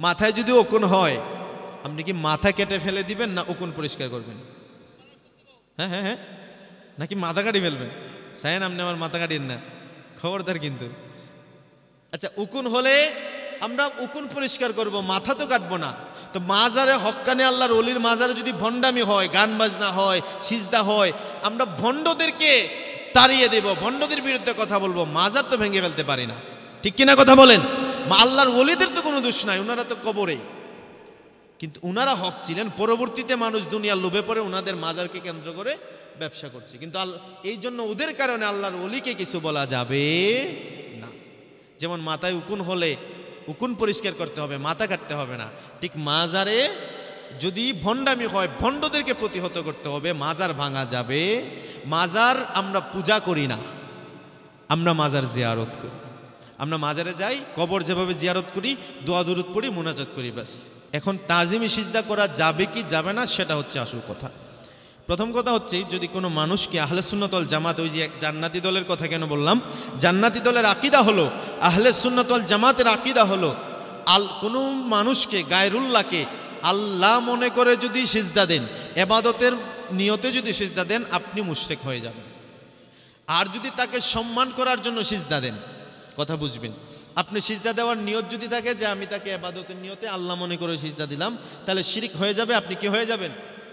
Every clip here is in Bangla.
মাথায় যদি উকুন হয় আপনি কি মাথা কেটে ফেলে দিবেন না উকুন পরিষ্কার করবেন? হ্যাঁ হ্যাঁ হ্যাঁ, নাকি মাথা কাটি ফেলবেন? সায়েন আপনি আমার মাথা কাটিয়েন না, খবরদার কিন্তু। আচ্ছা, উকুন হলে আমরা উকুন পরিষ্কার করব, মাথা তো কাটবো না। তো মাজারে হক্কানে আল্লাহর ওলির মাজারে যদি ভণ্ডামি হয়, গান বাজনা হয়, সিজদা হয়, আমরা ভণ্ডদেরকে তাড়িয়ে দেব, ভণ্ডদের বিরুদ্ধে কথা বলবো, মাজার তো ভেঙে ফেলতে পারি না। ঠিক কিনা কথা বলেন? আল্লাহর ওলিদের তো কোনো দোষ নাই, ওনারা তো কবরে, কিন্তু ওনারা হক ছিলেন। পরবর্তীতে মানুষ দুনিয়ার লোভে পড়ে ওনাদের মাজারকে কেন্দ্র করে ব্যবসা করছে, কিন্তু এই জন্য ওদের কারণে আল্লাহর ওলিকে কিছু বলা যাবে না। যেমন মাথায় উকুন হলে উকুন পরিষ্কার করতে হবে, মাথা কাটতে হবে না। ঠিক মাজারে যদি ভণ্ডামি হয়, ভণ্ডদেরকে প্রতিহত করতে হবে, মাজার ভাঙা যাবে। মাজার আমরা পূজা করি না, আমরা মাজার জিয়ারত করি। আমরা মাজারে যাই, কবর যেভাবে জিয়ারত করি, দোয়া দুরুদ পড়ি, মুনাজাত করি, ব্যাস। এখন তাজিমি সিজদা করা যাবে কি যাবে না সেটা হচ্ছে আসল কথা। প্রথম কথা হচ্ছে, যদি কোনো মানুষকে আহলে সুন্নাত ওয়াল জামাত, ওই যে জান্নাতি দলের কথা কেন বললাম, জান্নাতি দলের আকীদা হলো, আহলে সুন্নাত ওয়াল জামাতের আকীদা হলো, কোনো মানুষকে গায়রুল্লাহকে আল্লাহ মনে করে যদি সিজদা দেন, ইবাদতের নিয়তে যদি সিজদা দেন, আপনি মুশরিক হয়ে যাবেন। আর যদি তাকে সম্মান করার জন্য সিজদা দেন, কথা বুঝবেন, আপনি সিজদা দেওয়ার নিয়ত যদি থাকে যে আমি তাকে ইবাদতের নিয়তে আল্লাহ মনে করে সিজদা দিলাম, তাহলে শিরক হয়ে যাবে, আপনি কি হয়ে যাবেন?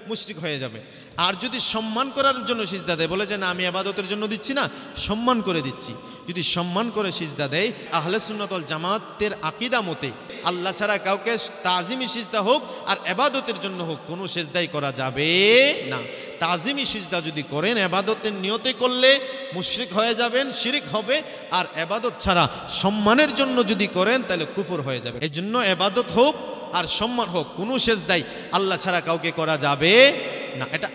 মুশরিক হয়ে যাবে। আর যদি সম্মান করার জন্য সিজদা দেয়, বলে যে না আমি ইবাদতের জন্য দিচ্ছি না, সম্মান করে দিচ্ছি, যদি সম্মান করে সিজদা দেয়, আহলে সুন্নাত ওয়াল জামাতের আকীদা মতে আল্লাহ ছাড়া কাউকে তাজিমি সিজদা হোক আর ইবাদতের জন্য হোক, কোনো সিজদাই করা যাবে না। তাজিমি সিজদা যদি করেন, ইবাদতের নিয়তে করলে মুশরিক হয়ে যাবেন, শিরক হবে। আর ইবাদত ছাড়া সম্মানের জন্য যদি করেন, তাহলে কুফর হয়ে যাবে। এই জন্য ইবাদত হোক আর সম্মান হোক, কোনো সিজদাই আল্লাহ ছাড়া কাউকে করা যাবে না। এটা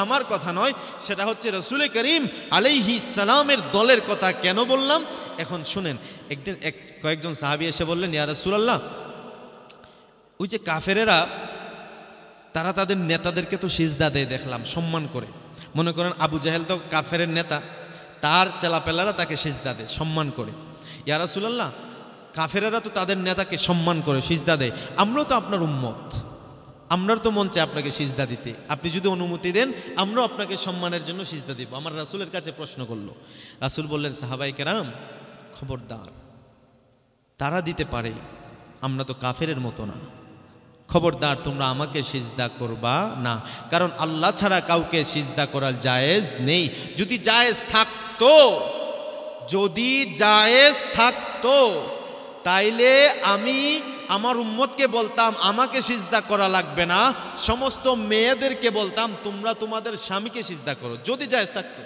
আমার কথা নয়, সেটা হচ্ছে রাসূল করিম আলাইহিস সালামের দলের কথা। কেন বললাম এখন শুনেন। একদিন কয়েকজন সাহাবী এসে বললেন, ইয়া রাসূলুল্লাহ, ওই যে কাফেরেরা তারা তাদের নেতাদেরকে তো সিজদা দেয় দেখলাম সম্মান করে। মনে করেন আবু জাহেল তো কাফেরের নেতা, তার চেলাপেলারা তাকে সিজদা দেয় সম্মান করে। ইয়া রাসূলুল্লাহ, কাফেরেরা তো তাদের নেতাকে সম্মান করে সিজদা দেয়, আমরাও তো আপনার উম্মত, আমরাও তো মন চায় আপনাকে সিজদা দিতে, আপনি যদি অনুমতি দেন আমরাও আপনাকে সম্মানের জন্য সিজদা দিব। আমার রাসূলের কাছে প্রশ্ন করলো। রাসূল বললেন, সাহাবায়ে কেরাম খবরদার, তারা দিতে পারে, আমরা তো কাফেরের মতো না, খবরদার তোমরা আমাকে সিজদা করবা না, কারণ আল্লাহ ছাড়া কাউকে সিজদা করার জায়েজ নেই। যদি জায়েজ থাকতো তাইলে আমি আমার উম্মতকে বলতাম আমাকে সিজদা করা লাগবে না, সমস্ত মেয়েদেরকে বলতাম তোমরা তোমাদের স্বামীকে সিজদা করো, যদি জায়েজ থাকতো।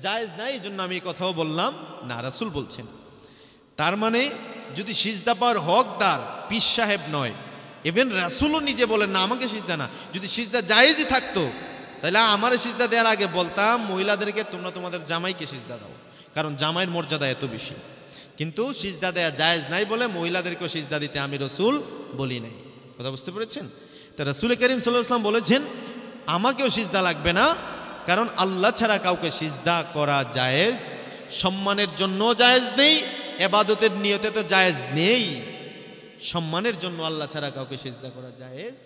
জায়েজ নাই, এই জন্য আমি এই কথাও বললাম না। রাসূল বলছেন, তার মানে যদি সিজদা পাওয়ার হকদার পীর সাহেব নয়, ইভেন রাসূলও নিজে বলেন না আমাকে সিজদা না, যদি সিজদা জায়েজই থাকতো তাহলে আমার সিজদা দেওয়ার আগে বলতাম মহিলাদেরকে তোমরা তোমাদের জামাইকে সিজদা দাও, কারণ জামাইয়ের মর্যাদা এত বেশি। কিন্তু সিজদা দেয়া জায়েজ নাই বলে মহিলাদেরকেও সিজদা দিতে আমি রাসূল বলি নাই। কথা বুঝতে পেরেছেন? তা রাসূল করিম সাল্লাল্লাহু আলাইহি ওয়াসাল্লাম বলেছেন আমাকেও সিজদা লাগবে না, কারণ আল্লাহ ছাড়া কাউকে সিজদা করা জায়েজ, সম্মানের জন্য জায়েজ নেই, ইবাদতের নিয়তে তো জায়েজ নেই। সম্মানের জন্য আল্লাহ ছাড়া কাউকে সিজদা করা জায়েজ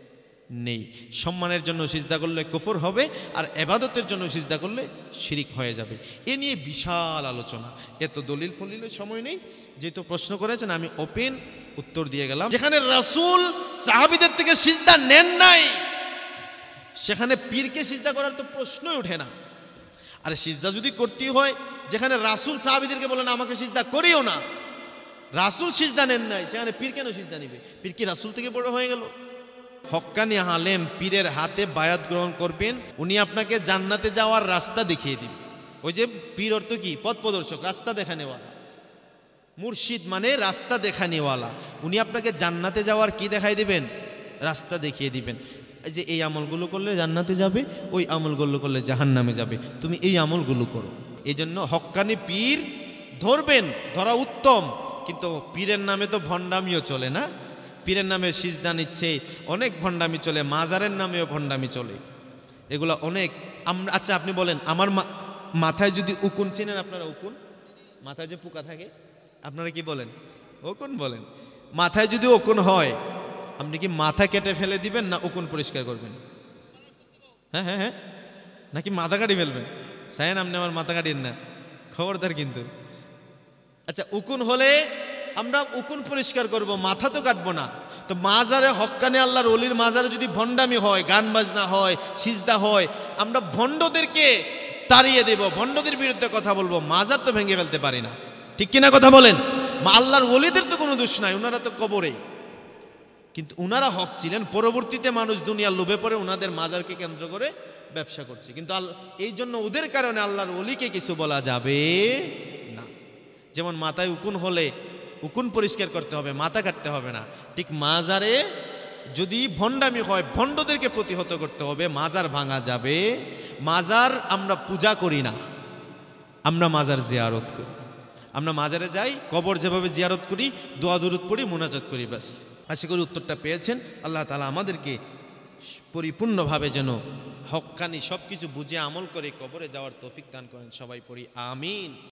নেই। সম্মানের জন্য সিজদা করলে কুফর হবে, আর ইবাদতের জন্য সিজদা করলে শিরিক হয়ে যাবে। এ নিয়ে বিশাল আলোচনা, এত দলিল ফলিলের সময় নেই। যেহেতু প্রশ্ন করেছেন আমি ওপেন উত্তর দিয়ে গেলাম। যেখানে রাসূল সাহাবীদের থেকে সিজদা নেন নাই, সেখানে পীরকে সিজদা করার তো প্রশ্নই ওঠে না। আর সিজদা যদি করতেই হয়, যেখানে রাসূল সাহাবীদেরকে বলেন আমাকে সিজদা করিও না, রাসূল সিজদা নেন নাই, সেখানে পীর কেন সিজদা নিবে? পীর কি রাসূল থেকে বড় হয়ে গেল? হক্কানি আলেম পীরের হাতে বায়াত গ্রহণ করবেন, উনি আপনাকে জান্নাতে যাওয়ার রাস্তা দেখিয়ে দিবেন। ওই যে পীর অর্থ কি? পথ প্রদর্শক, রাস্তা দেখানেওয়ালা। মুর্শিদ মানে রাস্তা দেখানেওয়ালা। উনি আপনাকে জান্নাতে যাওয়ার কি দেখাই দিবেন? রাস্তা দেখিয়ে দিবেন। যে এই আমলগুলো করলে জান্নাতে যাবে, ওই আমলগুলো করলে জাহান্নামে যাবে, তুমি এই আমলগুলো করো। এই জন্য হক্কানি পীর ধরবেন, ধরা উত্তম, কিন্তু পীরের নামে তো ভণ্ডামিও চলে না। পীরের নামে সিজদা নিচ্ছে, অনেক ভণ্ডামি চলে, মাজারের নামেও ভণ্ডামি চলে, এগুলো অনেক। আচ্ছা আপনি বলেন, আমার মাথায় যদি উকুন, চিনেন আপনারা উকুন? মাথায় যে পোকা থাকে আপনারা কি বলেন? উকুন বলেন। মাথায় যদি উকুন হয় আপনি কি মাথা কেটে ফেলে দিবেন না উকুন পরিষ্কার করবেন? হ্যাঁ হ্যাঁ হ্যাঁ, নাকি মাথা কাটি ফেলবেন? সায়েন আপনি আমার মাথা কাটিয়েন না, খবরদার কিন্তু। আচ্ছা, উকুন হলে আমরা উকুন পরিষ্কার করব, মাথা তো কাটবো না। তো মাজারে হক্কানে আল্লাহর ওলির মাজারে যদি ভণ্ডামি হয়, গান বাজনা হয়, সিজদা হয়, আমরা ভণ্ডদেরকে তাড়িয়ে দেব, ভণ্ডদের বিরুদ্ধে কথা বলবো, মাজার তো ভেঙে ফেলতে পারি না। ঠিক কিনা কথা বলেন? আল্লাহর ওলিদের তো কোনো দোষ নাই, ওনারা তো কবরে, কিন্তু ওনারা হক ছিলেন। পরবর্তীতে মানুষ দুনিয়ার লোভে পড়ে ওনাদের মাজারকে কেন্দ্র করে ব্যবসা করছে, কিন্তু এই জন্য ওদের কারণে আল্লাহর ওলিকে কিছু বলা যাবে না। যেমন মাথায় উকুন হলে উকুন পরিষ্কার করতে হবে, মাথা কাটতে হবে না। ঠিক মাজারে যদি ভণ্ডামি হয়, ভণ্ডদেরকে প্রতিহত করতে হবে, মাজার ভাঙা যাবে। মাজার আমরা পূজা করি না, আমরা মাজার জিয়ারত করি। আমরা মাজারে যাই, কবর যেভাবে জিয়ারত করি, দোয়া দুরুদ পড়ি, মুনাজাত করি, ব্যাস। আশা করি উত্তরটা পেয়েছেন। আল্লাহ তাআলা আমাদেরকে পরিপূর্ণভাবে যেন হক্কানি সব কিছু বুঝে আমল করে কবরে যাওয়ার তৌফিক দান করেন। সবাই পড়ি আমিন।